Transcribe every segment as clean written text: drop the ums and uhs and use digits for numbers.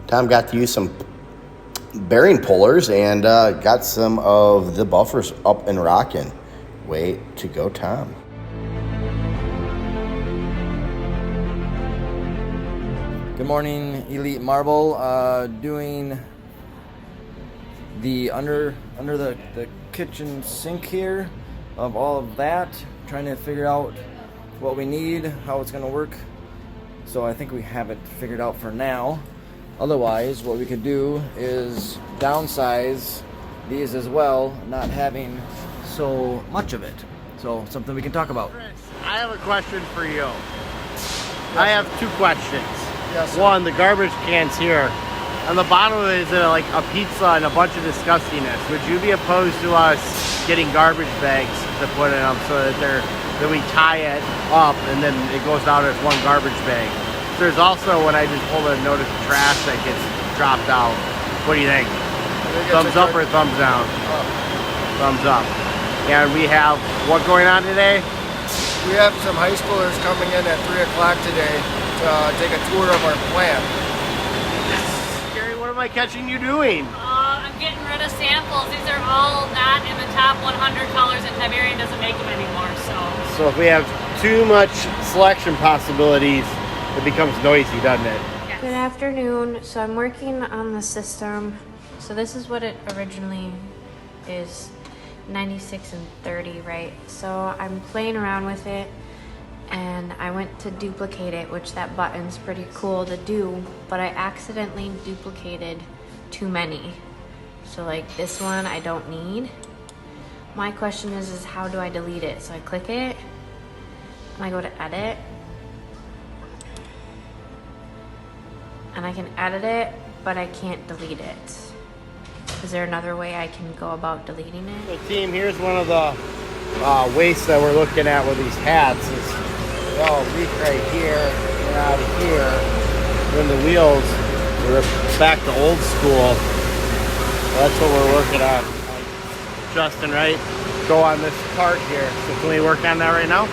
Tom got to use some bearing pullers and got some of the buffers up and rocking. Way to go, Tom. Good morning, Elite Marble. Doing the under the kitchen sink here of all of that. Trying to figure out what we need, how it's going to work. So I think we have it figured out for now. Otherwise, what we could do is downsize these as well, not having so much of it. So something we can talk about. Chris, I have a question for you. I have two questions. Yes, sir. One, the garbage cans here. On the bottom of it is a pizza and a bunch of disgustingness. Would you be opposed to us getting garbage bags to put in them so that we tie it up and then it goes out as one garbage bag? There's also, when I just pull a notice of trash that gets dropped out. What do you think? Thumbs up or thumbs down? Thumbs up. And we have what going on today? We have some high schoolers coming in at 3 o'clock today to take a tour of our plant. Gary, what am I catching you doing? I'm getting rid of samples. These are all not in the top 100 colors, and Tiberian doesn't make them anymore. So if we have too much selection possibilities, it becomes noisy, doesn't it? Yes. Good afternoon. So I'm working on the system. So this is what it originally is, 96 and 30, right? So I'm playing around with it and I went to duplicate it, which that button's pretty cool to do, but I accidentally duplicated too many. So like this one I don't need. My question is how do I delete it? So I click it and I go to edit. And I can edit it, but I can't delete it. Is there another way I can go about deleting it? So team, here's one of the wastes that we're looking at with these hats. They all leak right here and out of here. Then the wheels, we're back to old school. That's what we're working on. Justin, right? Go on this part here. So can we work on that right now?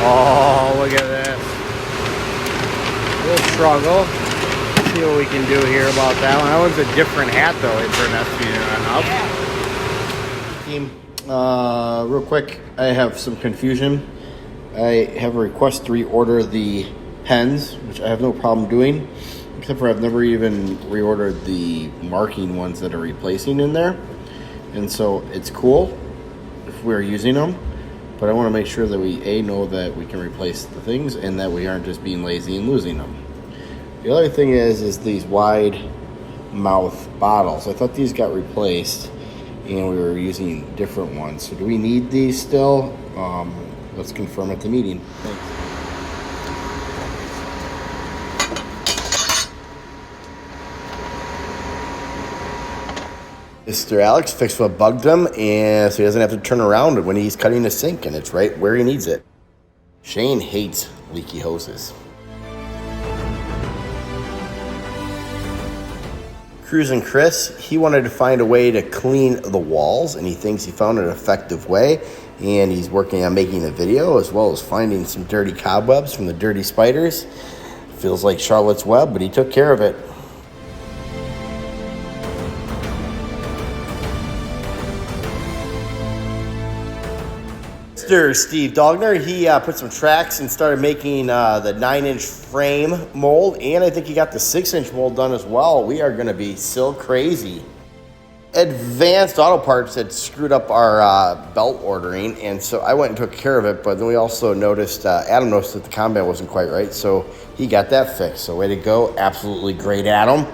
Oh, look at this. We'll struggle. See what we can do here about that one. That one's a different hat though for an SB run up. Team, real quick, I have some confusion. I have a request to reorder the pens, which I have no problem doing, except for I've never even reordered the marking ones that are replacing in there. And so it's cool if we're using them, but I want to make sure that we know that we can replace the things and that we aren't just being lazy and losing them. The other thing is these wide mouth bottles. I thought these got replaced and we were using different ones. So do we need these still? Let's confirm at the meeting. Thanks. Mr. Alex fixed what bugged him, and so he doesn't have to turn around when he's cutting the sink, and it's right where he needs it. Shane hates leaky hoses. Cruising Chris, he wanted to find a way to clean the walls, and he thinks he found an effective way, and he's working on making a video as well as finding some dirty cobwebs from the dirty spiders. Feels like Charlotte's Web, but he took care of it. Mr. Steve Dogner, he put some tracks and started making the 9-inch frame mold, and I think he got the 6-inch mold done as well. We are going to be so crazy. Advanced Auto Parts had screwed up our belt ordering, and so I went and took care of it, but then we also noticed, Adam noticed that the combat wasn't quite right, so he got that fixed. So way to go, absolutely great, Adam.